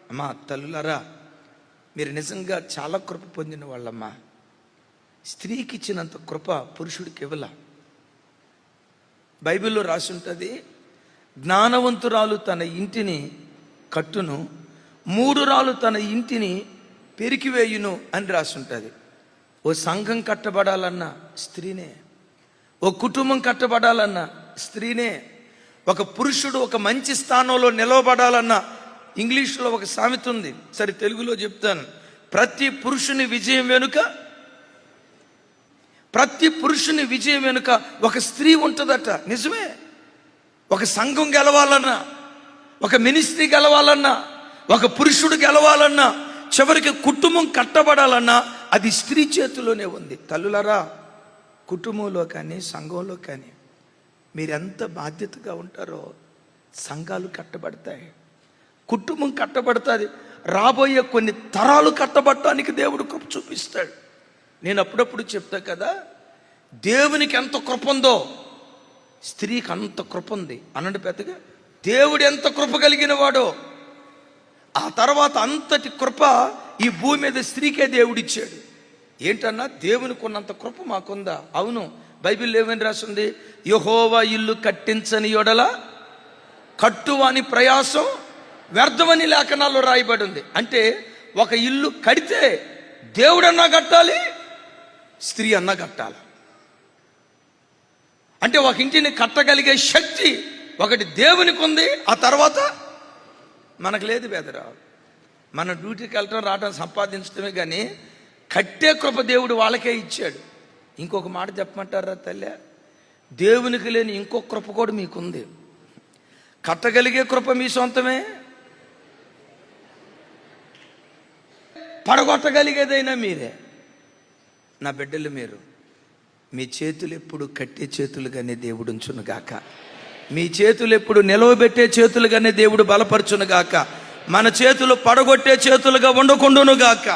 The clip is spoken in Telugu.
అమ్మా తల్లులారా, మీరు నిజంగా చాలా కృప పొందిన వాళ్ళమ్మా. స్త్రీకి ఇచ్చినంత కృప పురుషుడికి ఇవ్వల. బైబిల్లో రాసి ఉంటుంది, జ్ఞానవంతురాలు తన ఇంటిని కట్టును, మూఢురాలు తన ఇంటిని పెరికివేయును అని రాసి ఉంటుంది. ఓ సంఘం కట్టబడాలన్నా స్త్రీనే, ఓ కుటుంబం కట్టబడాలన్నా స్త్రీనే, ఒక పురుషుడు ఒక మంచి స్థానంలో నిలవబడాలన్నా ఇంగ్లీష్లో ఒక సామెత ఉంది, సరే తెలుగులో చెప్తాను. ప్రతి పురుషుని విజయం వెనుక ఒక స్త్రీ ఉంటుందట. నిజమే. ఒక సంఘం గెలవాలన్నా, ఒక మినిస్ట్రీ గెలవాలన్నా, ఒక పురుషుడు గెలవాలన్నా, చివరికి కుటుంబం కట్టబడాలన్నా అది స్త్రీ చేతిలోనే ఉంది. తల్లులారా, కుటుంబంలో కానీ సంఘంలో కానీ మీరు ఎంత బాధ్యతగా ఉంటారో సంఘాలు కట్టబడతాయి, కుటుంబం కట్టబడతాది, రాబోయే కొన్ని తరాలు కట్టబడటానికి దేవుడు కృప చూపిస్తాడు. నేను అప్పుడప్పుడు చెప్తా కదా, దేవునికి ఎంత కృప ఉందో స్త్రీకి అంత కృప ఉంది అనండి పెద్దగా. దేవుడు ఎంత కృప కలిగిన వాడో, ఆ తర్వాత అంతటి కృప ఈ భూమి మీద స్త్రీకే దేవుడిచ్చాడు. ఏంటన్నా, దేవునికి ఉన్నంత కృప మాకుందా? అవును. బైబిల్ ఏమని రాసింది? యెహోవా ఇల్లు కట్టించని యెడల కట్టువాని ప్రయాసం వ్యర్థమని లేఖనాల్లో రాయబడి ఉంది. అంటే ఒక ఇల్లు కడితే దేవుడన్నా కట్టాలి, స్త్రీ అన్నా కట్టాలి. అంటే ఒక ఇంటిని కట్టగలిగే శక్తి ఒకటి దేవునికి ఉంది, ఆ తర్వాత మనకు లేదు. బెదరా, మన డ్యూటీకి వెళ్ళటం రావడం సంపాదించడమే కానీ కట్టే కృప దేవుడు వాళ్ళకే ఇచ్చాడు. ఇంకొక మాట చెప్పమంటారా తల్లి, దేవునికి లేని ఇంకొక కృప కూడా మీకుంది. కట్టగలిగే కృప మీ సొంతమే, పడగొట్టగలిగేదైనా మీరే. నా బిడ్డలు, మీరు మీ చేతులు ఎప్పుడు కట్టే చేతులుగానే దేవుడు ఉంచునుగాక, మీ చేతులు ఎప్పుడు నిలవబెట్టే చేతులుగానే దేవుడు బలపరచునుగాక, మన చేతులు పడగొట్టే చేతులుగా ఉండకుండునుగాక.